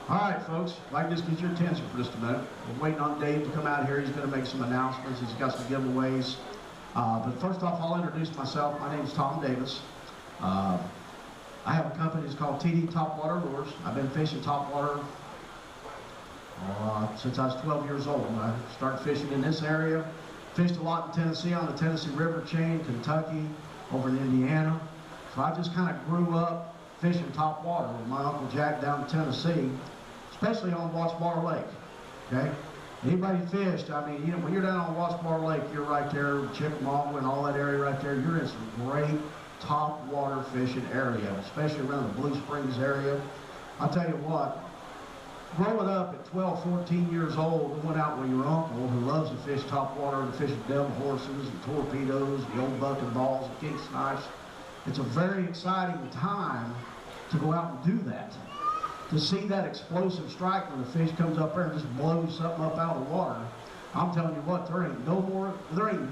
All right, folks, if I can just get your attention for just a minute. We're waiting on Dave to come out here. He's going to make some announcements. He's got some giveaways. But first off, I'll introduce myself. My name is Tom Davis. I have a company that's called TD Topwater Lures. I've been fishing topwater since I was 12 years old. I started fishing in this area. Fished a lot in Tennessee on the Tennessee River chain, Kentucky, over in Indiana. So I just kind of grew up fishing topwater with my Uncle Jack down in Tennessee, especially on Wattsbar Lake. Okay? Anybody fished, I mean, you know, when you're down on Wattsbar Lake, you're right there, Chickamauga and all that area right there, you're in some great top water fishing area, especially around the Blue Springs area. I'll tell you what, growing up at 12, 14 years old, we went out with your uncle who loves to fish topwater and fish devil horses and torpedoes, the old buck and balls, the king snipes. It's a very exciting time to go out and do that. To see that explosive strike when the fish comes up there and just blows something up out of the water. I'm telling you what, there ain't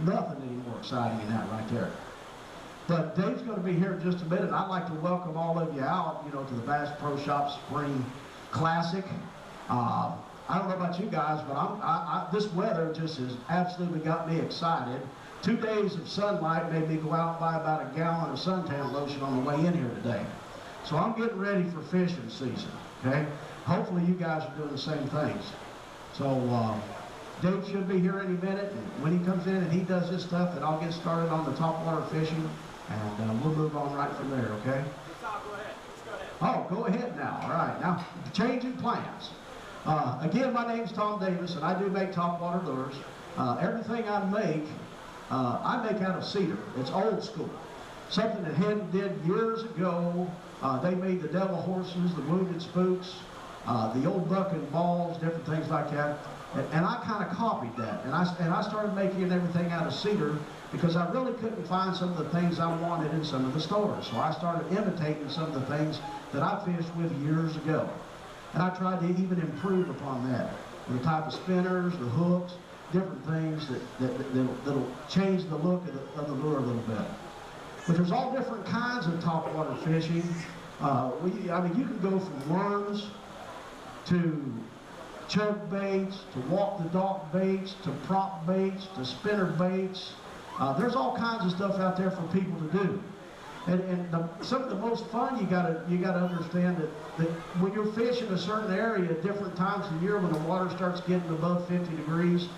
nothing any more exciting than that right there. But Dave's going to be here in just a minute. I'd like to welcome all of you out, you know, to the Bass Pro Shop Spring Classic. I don't know about you guys, but this weather just has absolutely got me excited. 2 days of sunlight made me go out and buy about a gallon of suntan lotion on the way in here today. So I'm getting ready for fishing season, okay? Hopefully you guys are doing the same things. So Dave should be here any minute, and when he comes in and he does his stuff, then I'll get started on the topwater fishing, and we'll move on right from there, okay? Tom, go ahead. Let's go ahead. Oh, go ahead now. All right, now changing plans. Again, my name's Tom Davis, and I do make topwater lures. Everything I make out of cedar. It's old school. Something that Hen did years ago. They made the devil horses, the wounded spooks, the old buck and balls, different things like that. And I kind of copied that. And I started making everything out of cedar because I really couldn't find some of the things I wanted in some of the stores. So I started imitating some of the things that I fished with years ago. And I tried to even improve upon that. The type of spinners, the hooks, different things that'll change the look of the lure a little bit. But there's all different kinds of topwater fishing. I mean, you can go from worms to choke baits, to walk the dock baits, to prop baits, to spinner baits. There's all kinds of stuff out there for people to do. And some of the most fun you gotta understand that when you're fishing a certain area at different times of the year when the water starts getting above 50 degrees,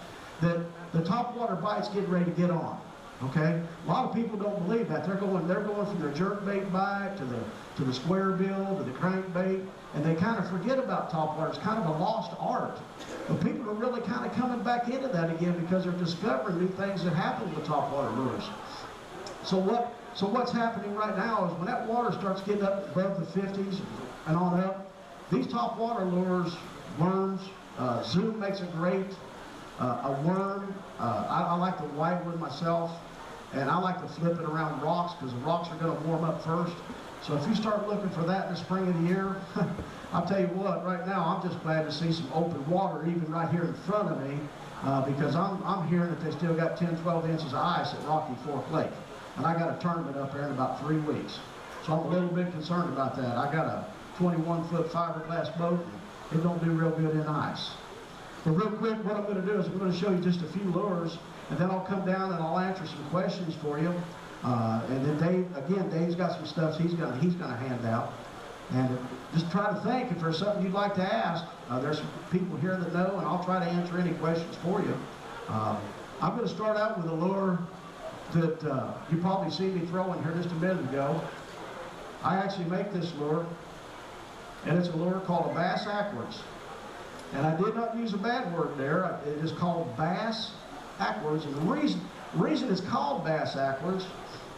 that the topwater bite's getting ready to get on. Okay? A lot of people don't believe that. They're going from their jerkbait bite to the square bill to the crankbait, and they kind of forget about topwater. It's kind of a lost art. But people are really kind of coming back into that again because they're discovering new things that happen with topwater lures. So what's happening right now is when that water starts getting up above the 50s and on up, these topwater lures, worms, Zoom makes a great a worm. I like the white one myself, and I like to flip it around rocks because the rocks are going to warm up first. So if you start looking for that in the spring of the year, I'll tell you what, right now I'm just glad to see some open water even right here in front of me because I'm hearing that they still got 10, 12 inches of ice at Rocky Fork Lake. And I got a tournament up there in about 3 weeks. So I'm a little bit concerned about that. I got a 21-foot fiberglass boat, and it don't do real good in ice. But real quick, what I'm going to do is I'm going to show you just a few lures, and then I'll come down and I'll answer some questions for you. And then Dave's got some stuff he's going to hand out. And just try to think if there's something you'd like to ask. There's some people here that know, and I'll try to answer any questions for you. I'm going to start out with a lure that you probably see me throwing here just a minute ago. I actually make this lure, and it's a lure called a bass backwards. And I did not use a bad word there. It is called bass backwards, and the reason it's called bass backwards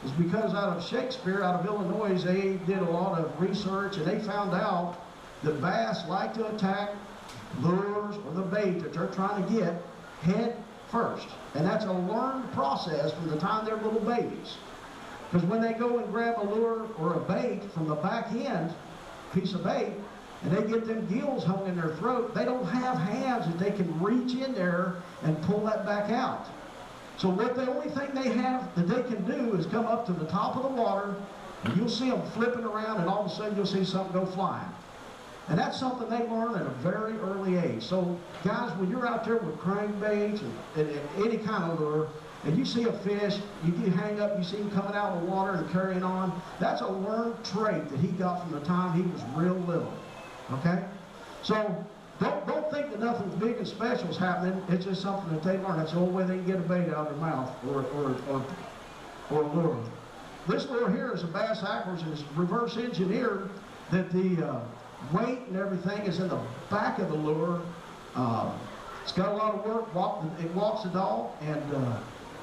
is because out of Shakespeare, out of Illinois, they did a lot of research, and they found out that bass like to attack lures or the bait that they're trying to get head first. And that's a learned process from the time they're little babies. Because when they go and grab a lure or a bait from the back end, piece of bait, and they get them gills hung in their throat, they don't have hands that they can reach in there and pull that back out. So the only thing they have that they can do is come up to the top of the water, and you'll see them flipping around, and all of a sudden you'll see something go flying. And that's something they learn at a very early age. So guys, when you're out there with crankbaits and any kind of lure, and you see a fish, you hang up, you see him coming out of the water and carrying on, that's a learned trait that he got from the time he was real little, okay? So don't think that nothing big and special is happening. It's just something that they learn. That's the only way they can get a bait out of their mouth or a lure. This lure here is a bass Hackers, and it's reverse engineered that the weight and everything is in the back of the lure. It's got a lot of work. It walks the dog, and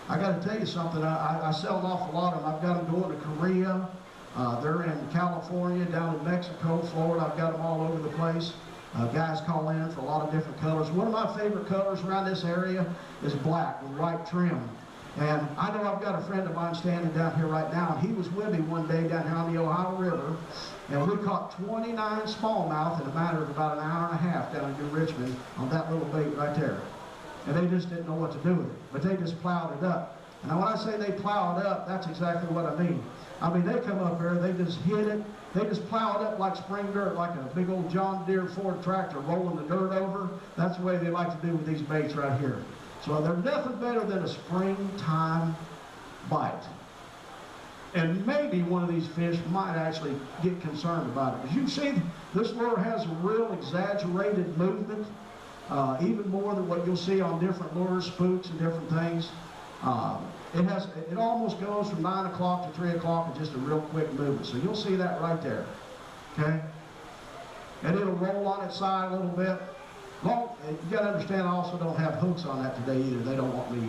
I got to tell you something. I sell an awful lot of them. I've got them going to Korea. They're in California, down in Mexico, Florida. I've got them all over the place. Guys call in for a lot of different colors. One of my favorite colors around this area is black with white trim. And I know I've got a friend of mine standing down here right now, and he was with me one day down here on the Ohio River, and we caught 29 smallmouth in a matter of about an hour and a half down in New Richmond on that little bait right there. And they just didn't know what to do with it, but they just plowed it up. And now when I say they plow it up, that's exactly what I mean. I mean, they come up there, they just hit it, they just plow it up like spring dirt, like a big old John Deere Ford tractor rolling the dirt over. That's the way they like to do with these baits right here. So they're nothing better than a springtime bite. And maybe one of these fish might actually get concerned about it. As you see, this lure has a real exaggerated movement, even more than what you'll see on different lures, spooks, and different things. It almost goes from 9 o'clock to 3 o'clock in just a real quick movement. So you'll see that right there, okay? And it'll roll on its side a little bit. Well, you got to understand, I also don't have hooks on that today either. They don't want me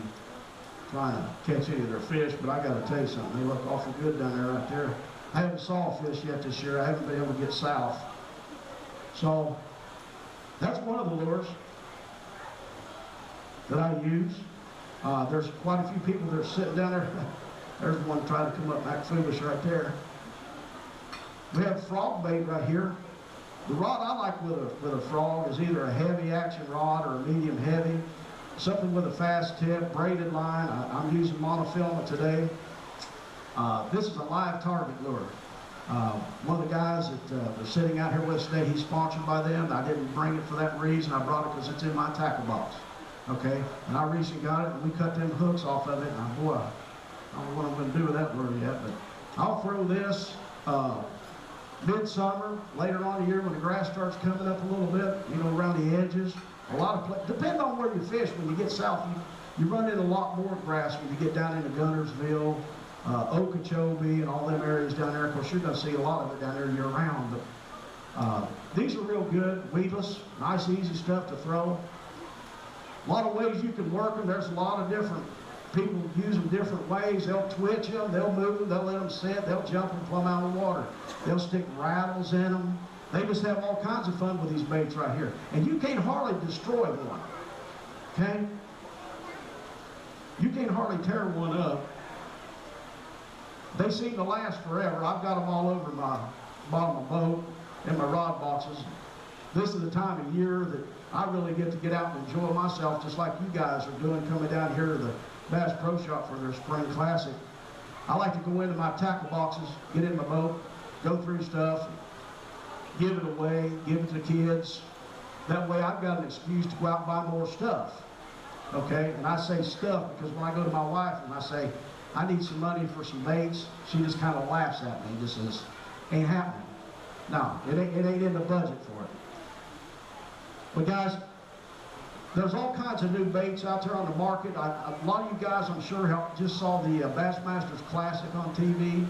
trying to catch any of their fish, but I got to tell you something. They look awful good down there right there. I haven't saw a fish yet this year. I haven't been able to get south. So that's one of the lures that I use. There's quite a few people that are sitting down there. There's one trying to come up and act foolish right there. We have frog bait right here. The rod I like with a frog is either a heavy action rod or a medium heavy. Something with a fast tip, braided line. I'm using monofilament today. This is a live target lure. One of the guys that was sitting out here with us today, he's sponsored by them. I didn't bring it for that reason. I brought it because it's in my tackle box. Okay, and I recently got it, and we cut them hooks off of it, and boy, I don't know what I'm going to do with that lure yet, but I'll throw this midsummer, later on in the year when the grass starts coming up a little bit, you know, around the edges. A lot of depending on where you fish, when you get south, you run into a lot more grass when you get down into Guntersville, Okeechobee, and all them areas down there. Of course, you're going to see a lot of it down there year round, but these are real good, weedless, nice, easy stuff to throw. A lot of ways you can work them. There's a lot of different people use them different ways. They'll twitch them, they'll move them, they'll let them sit, they'll jump them plumb out of the water. They'll stick rattles in them. They just have all kinds of fun with these baits right here. And you can't hardly destroy one, okay? You can't hardly tear one up. They seem to last forever. I've got them all over my bottom of the boat in my rod boxes. This is the time of year that I really get to get out and enjoy myself, just like you guys are doing, coming down here to the Bass Pro Shop for their Spring Classic. I like to go into my tackle boxes, get in my boat, go through stuff, give it away, give it to kids. That way I've got an excuse to go out and buy more stuff, okay? And I say stuff because when I go to my wife and I say, I need some money for some baits, she just kind of laughs at me and just says, ain't happening. No, it ain't in the budget for it. But guys, there's all kinds of new baits out there on the market. A lot of you guys, I'm sure, just saw the Bassmasters Classic on TV.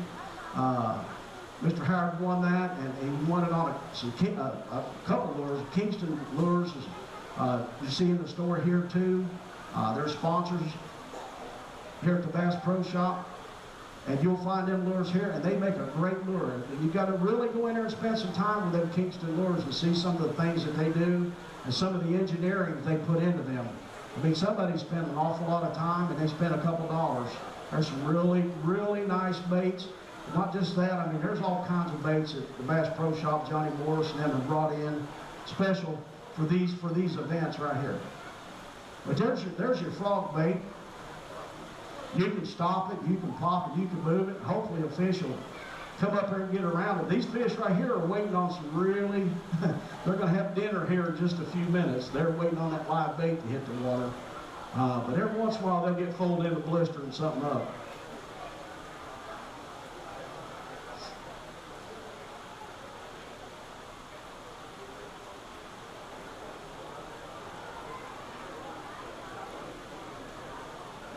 Mr. Howard won that, and he won it on a couple lures, Kingston lures. You see in the store here too. They're sponsors here at the Bass Pro Shop. And you'll find them lures here, and they make a great lure. And you've got to really go in there and spend some time with them Kingston lures and see some of the things that they do and some of the engineering that they put into them. I mean, somebody spent an awful lot of time, and they spent a couple dollars. There's some really, really nice baits. Not just that, I mean, there's all kinds of baits at the Bass Pro Shop. Johnny Morris and them have brought in special for these events right here. But there's your frog bait. You can stop it, you can pop it, you can move it. Hopefully a fish will come up here and get around it. These fish right here are waiting on some really, they're going to have dinner here in just a few minutes. They're waiting on that live bait to hit the water. But every once in a while they'll get folded in a blister and something up.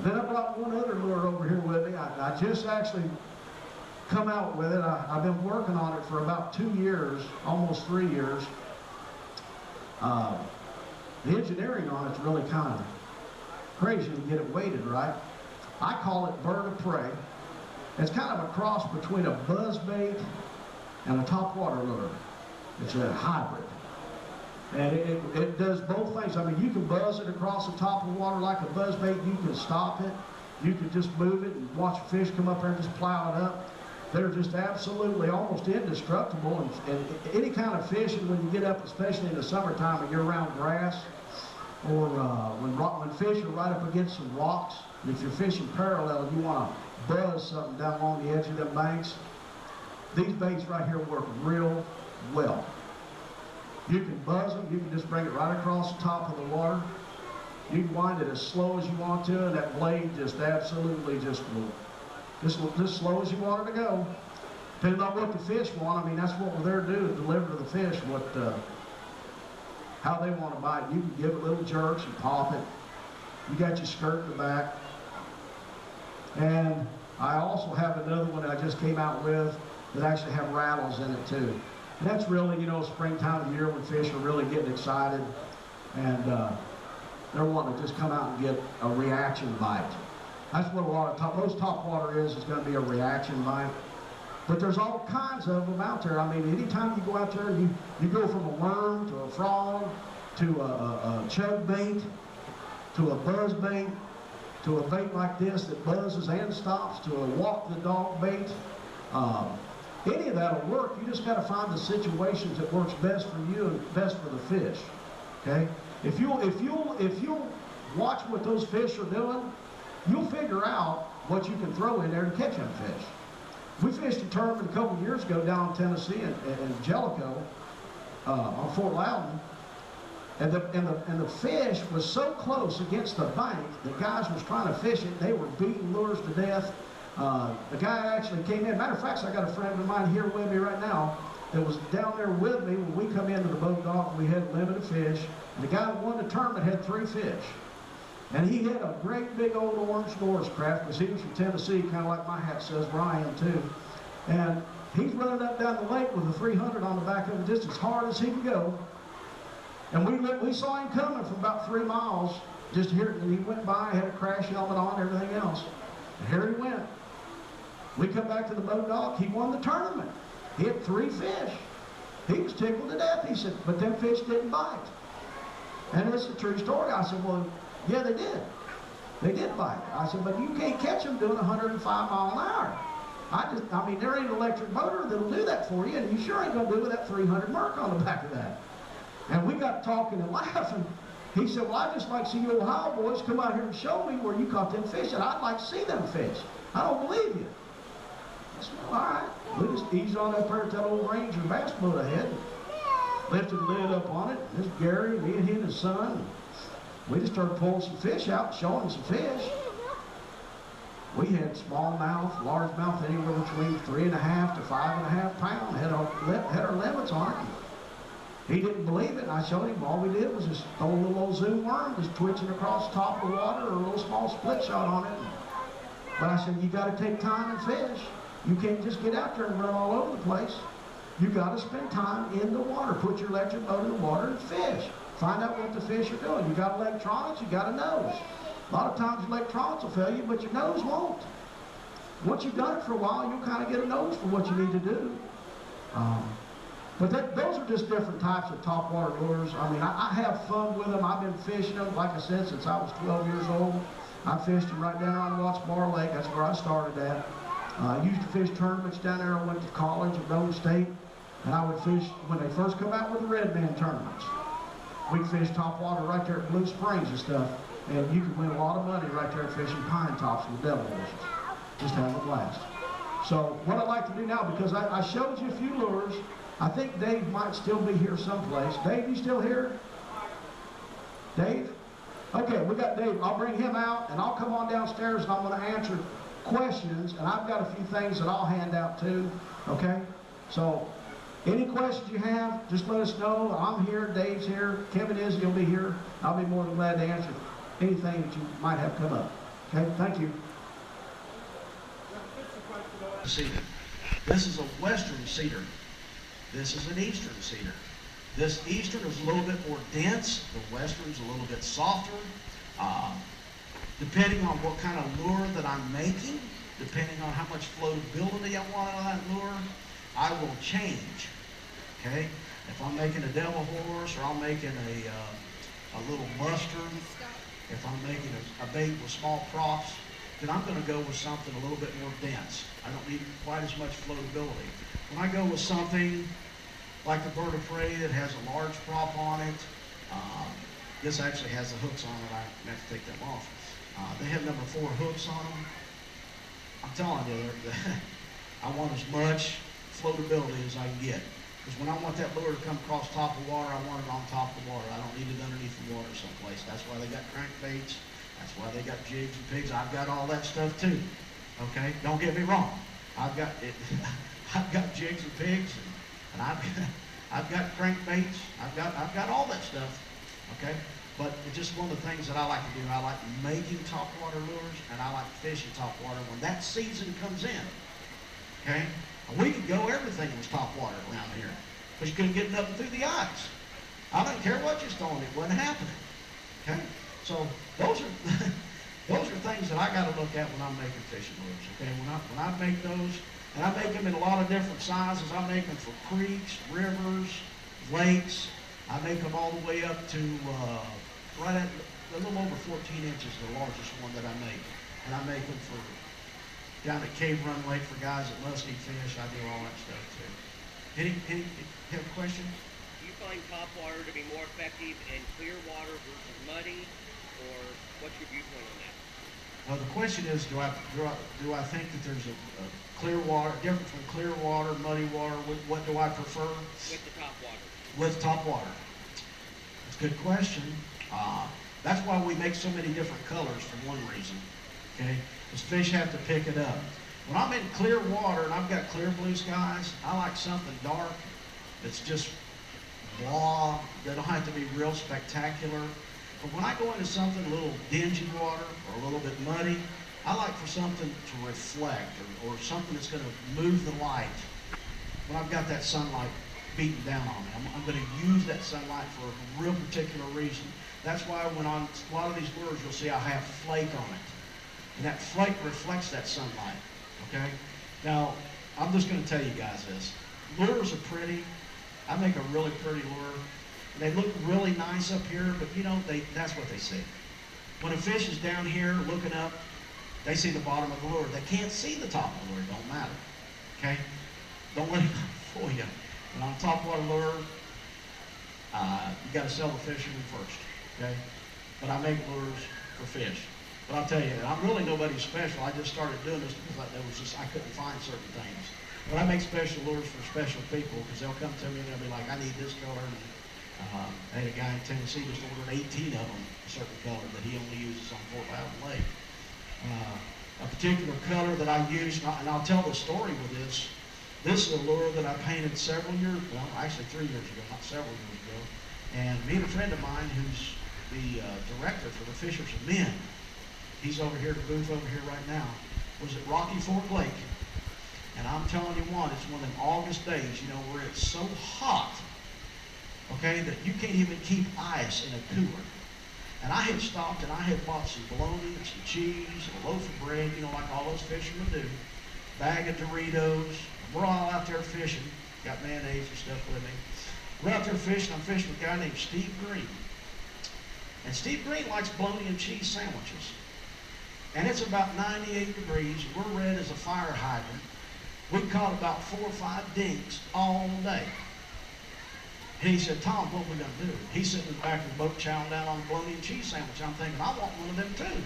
Then I brought one other lure over here with me. I just actually come out with it. I've been working on it for about 2 years, almost 3 years. The engineering on it's really kind of crazy to get it weighted right. I call it bird of prey. It's kind of a cross between a buzzbait and a topwater lure. It's a hybrid. And it does both things. I mean, you can buzz it across the top of the water like a buzzbait. You can stop it. You can just move it and watch a fish come up there and just plow it up. They're just absolutely almost indestructible. And any kind of fishing, when you get up, especially in the summertime and you're around grass, or when fish are right up against some rocks, and if you're fishing parallel, you want to buzz something down along the edge of them banks, these baits right here work real well. You can buzz them, you can just bring it right across the top of the water. You can wind it as slow as you want to, and that blade just absolutely just slow as you want it to go. Depending on what the fish want, I mean, that's what we're there to do, is deliver to the fish how they want to bite. You can give it little jerks and pop it. You got your skirt in the back. And I also have another one that I just came out with that actually have rattles in it too. And that's really, you know, springtime of the year when fish are really getting excited and they're wanting to just come out and get a reaction bite. That's what a lot of most topwater is going to be a reaction bite. But there's all kinds of them out there. I mean, anytime you go out there and you go from a worm to a frog to a chug bait to a buzz bait to a bait like this that buzzes and stops to a walk the dog bait. Any of that will work. You just got to find the situations that works best for you and best for the fish. Okay? If you'll watch what those fish are doing, you'll figure out what you can throw in there to catch them fish. We fished a tournament a couple years ago down in Tennessee in Jellicoe on Fort Loudon, and the fish was so close against the bank that guys was trying to fish it. They were beating lures to death. The guy actually came in. Matter of fact, I got a friend of mine here with me right now that was down there with me when we come into the boat dock. We had limited fish, and the guy that won the tournament had 3 fish. And he had a great big old orange Norris craft because he was from Tennessee, kind of like my hat says where I am too. And he's running up down the lake with a 300 on the back of it just as hard as he can go. And we saw him coming from about 3 miles just here, and he went by, had a crash helmet on, everything else. And here he went. We come back to the boat dock, he won the tournament. He had 3 fish. He was tickled to death. He said, but them fish didn't bite. And it's a true story. I said, well, yeah, they did. They did bite. I said, but you can't catch them doing 105 miles an hour. I mean, there ain't an electric motor that'll do that for you, and you sure ain't gonna do it with that 300 Merc on the back of that. And we got talking and laughing. He said, well, I'd just like to see you Ohio boys come out here and show me where you caught them fish, and I'd like to see them fish. I don't believe you. I said, well, all right. We just eased on up there at that old Ranger bass boat ahead, lifted the lid up on it. This is Gary, me and he and his son. We just started pulling some fish out, showing some fish. We had smallmouth, largemouth, anywhere between 3.5 to 5.5 pounds. Had our limits on it. He didn't believe it, and I showed him all we did was just throw a little old zoom worm, just twitching across the top of the water, or a little small split shot on it. But I said, you got to take time and fish. You can't just get out there and run all over the place. You got to spend time in the water. Put your electric boat in the water and fish. Find out what the fish are doing. You got electronics, you got a nose. A lot of times electronics will fail you, but your nose won't. Once you've done it for a while, you'll kind of get a nose for what you need to do. But those are just different types of topwater lures. I mean, I have fun with them. I've been fishing them, like I said, since I was 12 years old. I fished them right down on Watts Bar Lake. That's where I started at. I used to fish tournaments down there. I went to college at Rose State, and I would fish when they first come out with the Red Man tournaments. We'd fish topwater right there at Blue Springs and stuff, and you could win a lot of money right there fishing pine tops with devil horses. Just have a blast. So what I'd like to do now, because I showed you a few lures, I think Dave might still be here someplace. Dave, you still here? Dave? Okay, we got Dave. I'll bring him out, and I'll come on downstairs, and I'm going to answer questions, and I've got a few things that I'll hand out too, okay? So any questions you have, just let us know. I'm here, Dave's here, Kevin is, he'll be here. I'll be more than glad to answer anything that you might have come up. Okay, thank you. Cedar. This is a western cedar. This is an eastern cedar. This eastern is a little bit more dense. The western's a little bit softer. Depending on what kind of lure that I'm making, depending on how much floatability I want on that lure, I will change. Okay? If I'm making a devil horse, or I'm making a little mustard, if I'm making a bait with small props, then I'm going to go with something a little bit more dense. I don't need quite as much floatability. When I go with something like the bird of prey that has a large prop on it, this actually has the hooks on it. I have to take them off. They have number 4 hooks on them. I'm telling you, I want as much floatability as I can get. Because when I want that lure to come across top of water, I want it on top of the water. I don't need it underneath the water someplace. That's why they got crankbaits. That's why they got jigs and pigs. I've got all that stuff too. Okay? Don't get me wrong. I've got it. I've got jigs and pigs, and I've got crankbaits. I've got all that stuff. Okay? But it's just one of the things that I like to do. I like making topwater lures, and I like fishing topwater when that season comes in. Okay? A week ago, everything was topwater around here, but you couldn't get nothing through the ice. I don't care what you're throwing; it wasn't happening. Okay? So those are things that I got to look at when I'm making fishing lures. Okay? When I make those, and I make them in a lot of different sizes. I make them for creeks, rivers, lakes. I make them all the way up to right at a little over 14 inches, the largest one that I make. And I make them for down at Cave Run Lake for guys that must eat fish. I do all that stuff too. Any have a question? Do you find topwater to be more effective in clear water versus muddy, or what's your viewpoint on that? Well, the question is, do I think that there's a clear water difference between clear water, muddy water? What do I prefer? With the topwater. With topwater. That's a good question. That's why we make so many different colors for one reason. Okay, because fish have to pick it up. When I'm in clear water and I've got clear blue skies, I like something dark that's just blah. They don't have to be real spectacular. But when I go into something a little dingy water or a little bit muddy, I like for something to reflect or something that's going to move the light. When I've got that sunlight beating down on me, I'm going to use that sunlight for a real particular reason. That's why when on a lot of these lures, you'll see I have flake on it. And that flake reflects that sunlight, okay? Now, I'm just going to tell you guys this. Lures are pretty. I make a really pretty lure. They look really nice up here, but you know, that's what they see. When a fish is down here looking up, they see the bottom of the lure. They can't see the top of the lure. It don't matter, okay? Don't let it fool you. And on a topwater lure, you got to sell the fisherman first, okay? But I make lures for fish. But I'll tell you, I'm really nobody special. I just started doing this because I couldn't find certain things. But I make special lures for special people because they'll come to me and they'll be like, I need this color. And I had a guy in Tennessee just ordered 18 of them, a certain color that he only uses on Fort Loudon Lake. A particular color that I use, and I'll tell the story with this. This is a lure that I painted several years, well, actually 3 years ago, not several years ago. And me and a friend of mine who's the director for the Fishers of Men, he's over here at the booth over here right now, was at Rocky Fork Lake. And I'm telling you what, it's one of them August days, you know, where it's so hot, okay, that you can't even keep ice in a cooler. And I had stopped and I had bought some bologna and some cheese and a loaf of bread, you know, like all those fishermen do, bag of Doritos. We're all out there fishing, got mayonnaise and stuff with me. We're out there fishing, I'm fishing with a guy named Steve Green. And Steve Green likes bologna and cheese sandwiches. And it's about 98 degrees. We're red as a fire hydrant. We caught about 4 or 5 dinks all day. And he said, Tom, what are we going to do? He's sitting in the back of the boat chowing down on a bologna and cheese sandwich. I'm thinking, I want one of them too.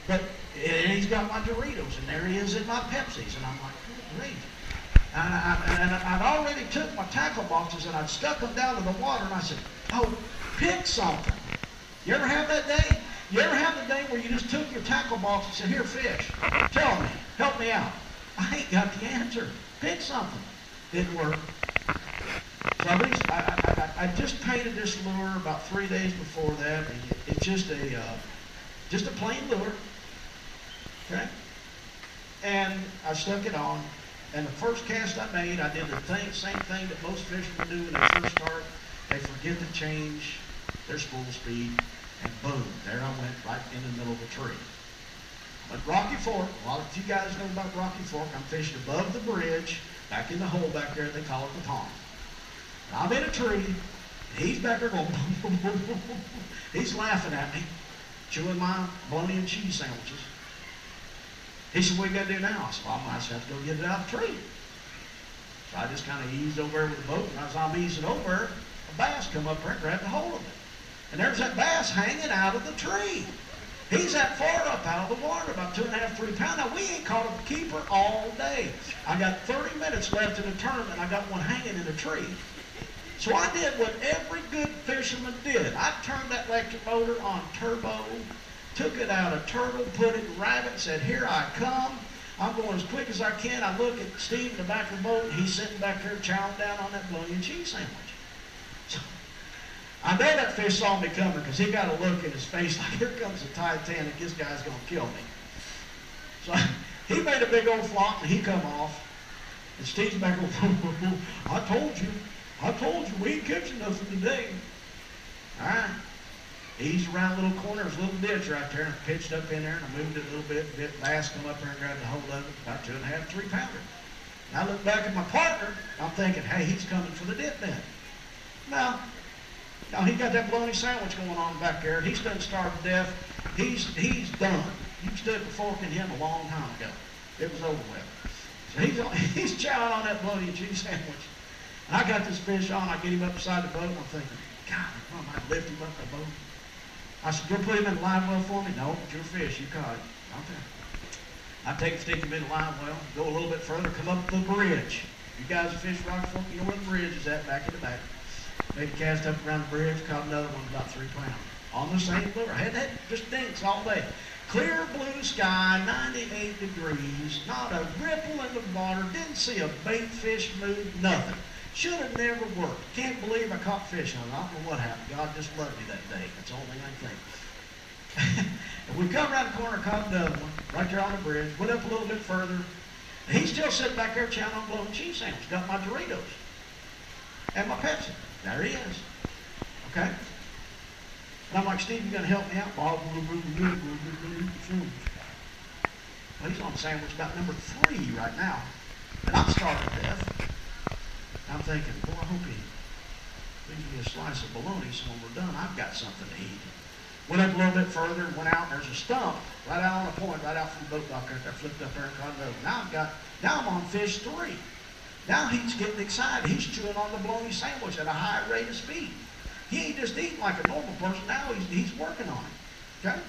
But and he's got my Doritos, and there he is in my Pepsis. And I'm like, good grief. And I'd already took my tackle boxes and I'd stuck them down to the water, and I said, oh, pick something. You ever have that day? You ever have the day where you just took your tackle box and said, here, fish, tell me, help me out. I ain't got the answer. Pick something. Didn't work. So I just painted this lure about 3 days before that. It's just a plain lure, okay? And I stuck it on. And the first cast I made, I did the same thing that most fishermen do when they first start. They forget to change their spool speed, and boom, there I went right in the middle of a tree. I went Rocky Fork. A lot of you guys know about Rocky Fork. I'm fishing above the bridge, back in the hole back there. They call it the pond. And I'm in a tree, and he's back there going, boom, boom, boom, boom, boom. He's laughing at me, chewing my bologna and cheese sandwiches. He said, what you got to do now? I said, well, I might just have to go get it out of the tree. So I just kind of eased over there with the boat, and as I'm easing over, a bass come up there and grabbed a hold of it. And there's that bass hanging out of the tree. He's that far up out of the water, about 2.5, 3 pounds. Now, we ain't caught a keeper all day. I got 30 minutes left in the tournament, and I got one hanging in a tree. So I did what every good fisherman did. I turned that electric motor on turbo, took it out of turtle, put it in rabbit, said, here I come. I'm going as quick as I can. I look at Steve in the back of the boat, and he's sitting back there chowing down on that bologna and cheese sandwich. So I know that fish saw me coming because he got a look in his face like, here comes the Titanic, this guy's going to kill me. So he made a big old flop, and he come off. And Steve's back going, I told you, we ain't catching nothing today. All right. Eased around a little corner, there's a little ditch right there, and I pitched up in there, and I moved it a little bit, bass come up there and grabbed a hold of it, about 2.5, 3 pounder. And I look back at my partner, I'm thinking, hey, he's coming for the dip net. No, he got that bologna sandwich going on back there. He's done starved to death. He's done. You stood the fork in him a long time ago. It was over with. So he's chowing on that bologna cheese sandwich. And I got this fish on, I get him up beside the boat, and I'm thinking, God, I might lift him up the boat. I said, you'll put him in the live well for me? No, it's your fish, you caught it. Okay. I stick him in the live well, go a little bit further, come up the bridge. You guys who fish Rocky Fork, you know where the bridge is at, back in the back. Made a cast up around the bridge, caught another one about 3 pounds. On the same lure. I had that just dinks all day. Clear blue sky, 98 degrees, not a ripple in the water, didn't see a bait fish move, nothing. Should have never worked. Can't believe I caught fish on it. I don't know what happened. God just loved me that day. That's the only thing I can think. And we come around the corner, caught another one, right there on the bridge, went up a little bit further. And he's still sitting back there chowing on bologna cheese sandwich. Got my Doritos and my Pepsi. There he is. Okay? And I'm like, Steve, you gonna help me out? Well, he's on sandwich about number 3 right now. And I'm starving to death. I'm thinking, boy, I hope he leaves me a slice of bologna so when we're done, I've got something to eat. Went up a little bit further and went out, and there's a stump right out on a point, right out from the boat dock right there, flipped up there and caught another. Now I'm on fish 3. Now he's getting excited. He's chewing on the bologna sandwich at a high rate of speed. He ain't just eating like a normal person. Now he's working on it. Okay?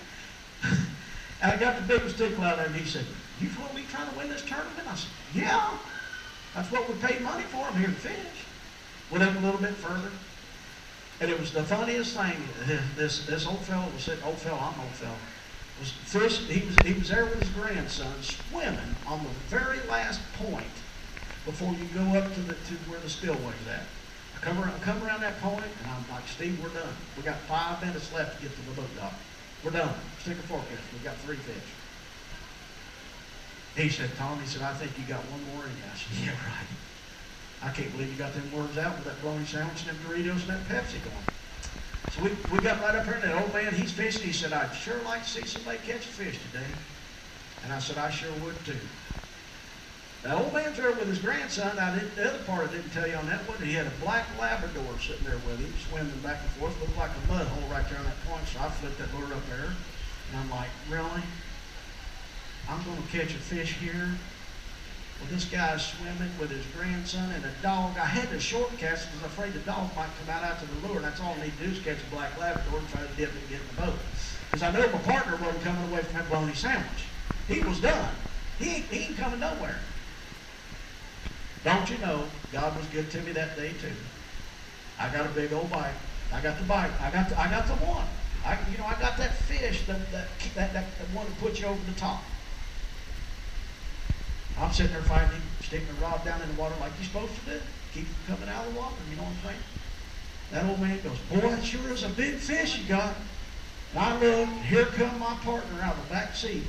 And I got the biggest tickle out of him. He said, you really trying to win this tournament? I said, yeah. That's what we paid money for. I'm here to fish. Went up a little bit further. And it was the funniest thing. This old fellow was sitting, I'm old fellow, was fishing. He was there with his grandson swimming on the very last point before you go up to where the spillway's at. I come around that point, and I'm like, Steve, we're done. We got 5 minutes left to get to the boat dock. We're done. Stick a fork in it. We've got 3 fish. He said, Tom, I think you got one more in you. I said, yeah, right. I can't believe you got them words out with that bologna sandwich and them Doritos and that Pepsi going. So we got right up here, and that old man, he's fishing. He said, I'd sure like to see somebody catch a fish today. And I said, I sure would too. That old man's there with his grandson. The other part I didn't tell you on that one, he had a black Labrador sitting there with him, swimming back and forth. Looked like a mud hole right there on that point. So I flipped that lure up there. And I'm like, really? I'm going to catch a fish here? Well, this guy's swimming with his grandson and a dog. I had to short cast because I was afraid the dog might come out after the lure. And that's all I need to do is catch a black Labrador and try to dip it and get in the boat. Because I know my partner wasn't coming away from that bologna sandwich. He was done. He ain't coming nowhere. Don't you know, God was good to me that day too. I got a big old bite. I got the bite. I got the one. I got that fish, that one that puts you over the top. I'm sitting there fighting him, sticking the rod down in the water like you're supposed to do. Keep him coming out of the water, you know what I'm saying? That old man goes, boy, that sure is a big fish you got. And I look, here come my partner out of the back seat,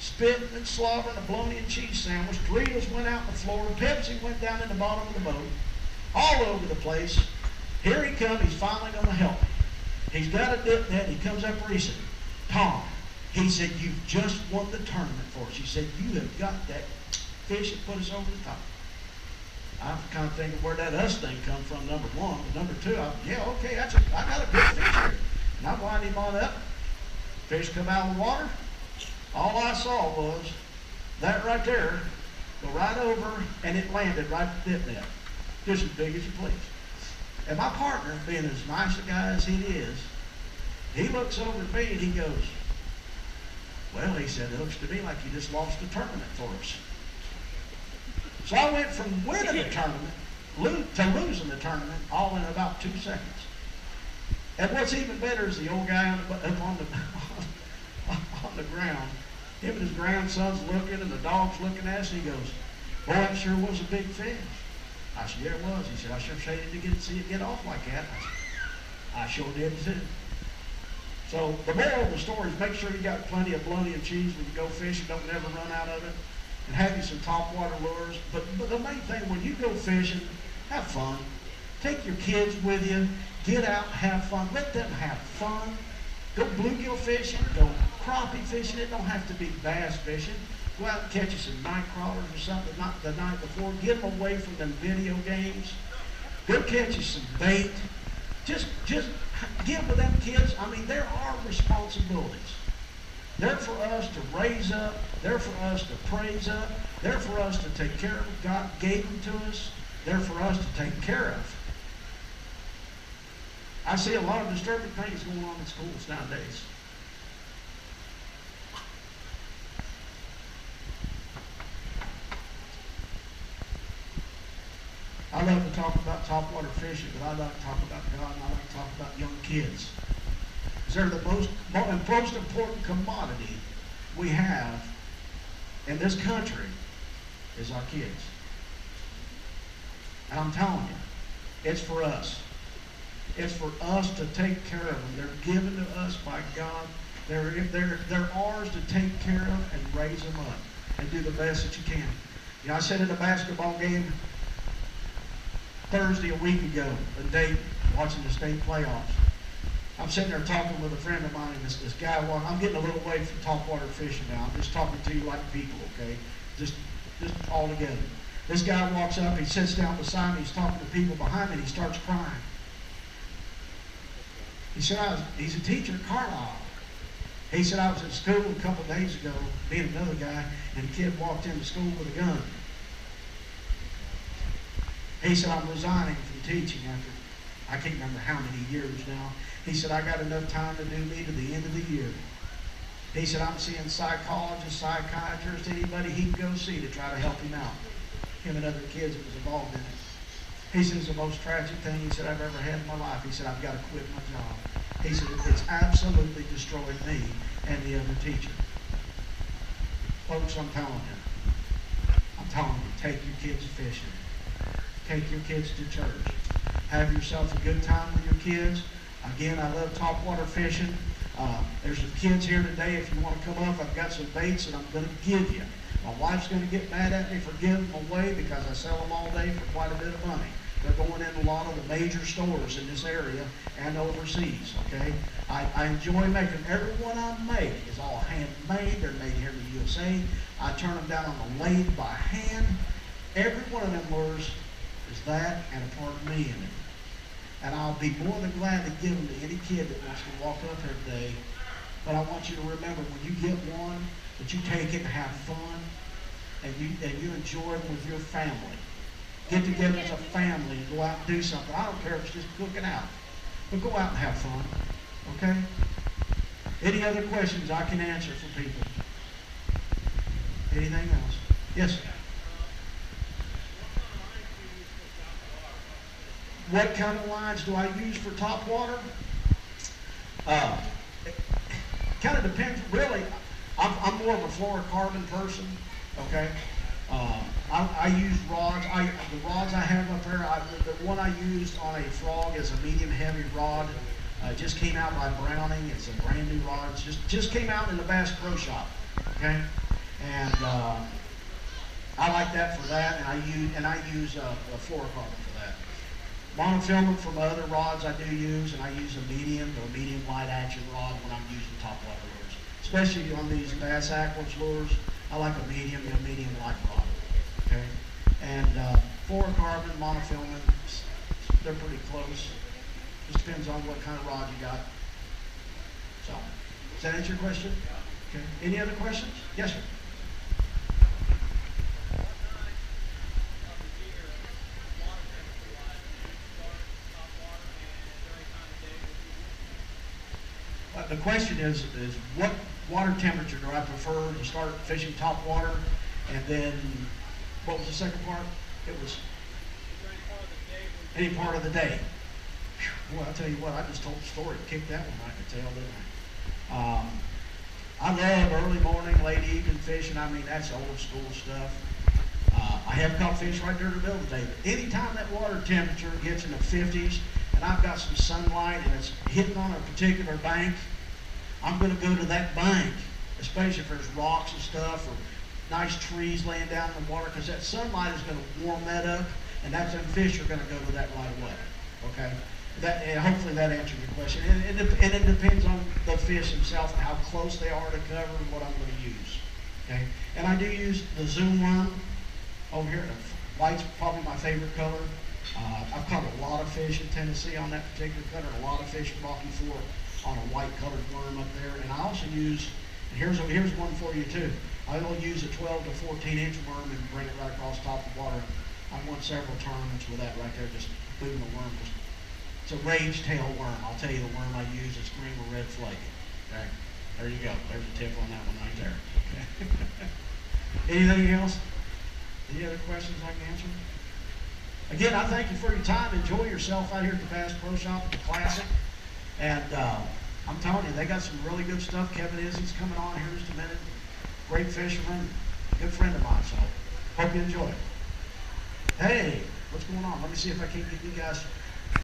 spitting and slobbering a bologna and cheese sandwich. Doritos went out on the floor. Pepsi went down in the bottom of the boat. All over the place. Here he comes. He's finally going to help me. He's got a dip net. He comes up where he said, Tom, he said, you've just won the tournament for us. He said, you have got that fish that put us over the top. I'm kind of thinking where that us thing come from, number one. But number two, okay, I got a good fish here. And I wind him on up. Fish come out of the water. All I saw was that right there go right over, and it landed right at the dip net. Just as big as you please. And my partner, being as nice a guy as he is, he looks over at me and he goes, well, he said, it looks to me like you just lost the tournament for us. So I went from winning the tournament to losing the tournament all in about 2 seconds. And what's even better is the old guy up on the ground. Him and his grandson's looking and the dog's looking at us, and he goes, boy, that sure was a big fish. I said, yeah, it was. He said, I sure hated to see it get off like that. I sure did too. So the moral of the story is make sure you got plenty of bologna and cheese when you go fishing. Don't never run out of it. And have you some top water lures. But the main thing, when you go fishing, have fun. Take your kids with you. Get out, have fun. Let them have fun. Go bluegill fishing. Go crappie fishing. It don't have to be bass fishing. Go out and catch you some night crawlers or something not the night before. Get them away from them video games. Go catch you some bait. Just get with them kids. I mean, there are responsibilities. They're for us to raise up. They're for us to praise up. They're for us to take care of. God gave them to us. They're for us to take care of. I see a lot of disturbing things going on in schools nowadays. I love to talk about topwater fishing, but I like to talk about God, and I like to talk about young kids. Because they're the most important commodity we have in this country is our kids. And I'm telling you, it's for us. It's for us to take care of them. They're given to us by God. They're ours to take care of and raise them up and do the best that you can. You know, I said at a basketball game Thursday a week ago, a day watching the state playoffs. I'm sitting there talking with a friend of mine, and this guy I'm getting a little away from topwater fishing now. I'm just talking to you like people, okay? Just all together. This guy walks up, he sits down beside me, he's talking to people behind me, and he starts crying. He said, he's a teacher at Carlisle. He said, I was at school a couple of days ago, me and another guy, and a kid walked into school with a gun. He said, I'm resigning from teaching after, I can't remember how many years now. He said, I got enough time to do me to the end of the year. He said, I'm seeing psychologists, psychiatrists, anybody he can go see to try to help him out. Him and other kids that was involved in it. He said, it's the most tragic thing he said I've ever had in my life. He said, I've got to quit my job. He said, it's absolutely destroyed me and the other teacher. Folks, I'm telling you, take your kids fishing. Take your kids to church. Have yourself a good time with your kids. Again, I love topwater fishing. There's some kids here today. If you want to come up, I've got some baits that I'm going to give you. My wife's going to get mad at me for giving them away because I sell them all day for quite a bit of money. They're going in a lot of the major stores in this area and overseas, okay? I enjoy making, every one I make is all handmade. They're made here in the USA. I turn them down on the lathe by hand. Every one of them lures is that and a part of me in it. And I'll be more than glad to give them to any kid that wants to walk up here today. But I want you to remember, when you get one, that you take it and have fun, and you enjoy it with your family. Get together as a family and go out and do something. I don't care if it's just cooking out, but go out and have fun, okay? Any other questions I can answer for people? Anything else? Yes, sir. What kind of lines do I use for top water? It kind of depends, really. I'm more of a fluorocarbon person, okay? I use rods. The rods I have up there, the one I used on a frog is a medium heavy rod. Just came out by Browning. It's a brand new rod. It's just came out in the Bass Pro Shop, okay? And I like that for that, and I use a fluorocarbon for that. Monofilament for my other rods I do use, and I use a medium or medium light action rod when I'm using topwater lures. Especially on these bass aquas lures, I like a medium and a medium light rod. Okay, and fluorocarbon, monofilament, they're pretty close. Just depends on what kind of rod you got. So, does that answer your question? Okay. Any other questions? Yes, sir. The question is what water temperature do I prefer to start fishing top water? And then, what was the second part? It was any part of the day. Boy, I'll tell you what, I just told the story. Kicked that one, I could tell, didn't I? I love early morning, late evening fishing. I mean, that's old school stuff. I have caught fish right there in the middle of the day. But anytime that water temperature gets in the 50s and I've got some sunlight and it's hitting on a particular bank, I'm going to go to that bank, especially if there's rocks and stuff or nice trees laying down in the water, because that sunlight is going to warm that up, and that's when fish are going to go to that right away. Okay? And hopefully that answers your question. And it depends on the fish himself and how close they are to cover and what I'm going to use. Okay? And I do use the Zoom worm over here. The white's probably my favorite color. I've caught a lot of fish in Tennessee on that particular color, a lot of fish in Rocky Fork on a white colored worm up there. And I also use, and here's one for you too. I will use a 12 to 14 inch worm and bring it right across top of the water. I've won several tournaments with that right there, just moving the worm. It's a rage tail worm. I'll tell you the worm I use is green with red flake. Okay, there you go. There's a tip on that one right there. Okay. Anything else? Any other questions I can answer? Again, I thank you for your time. Enjoy yourself out here at the Bass Pro Shop at the Classic. And I'm telling you, they got some really good stuff. Kevin Izzy's coming on here in just a minute. Great fisherman, good friend of mine, so hope you enjoy it. Hey, what's going on? Let me see if I can get you guys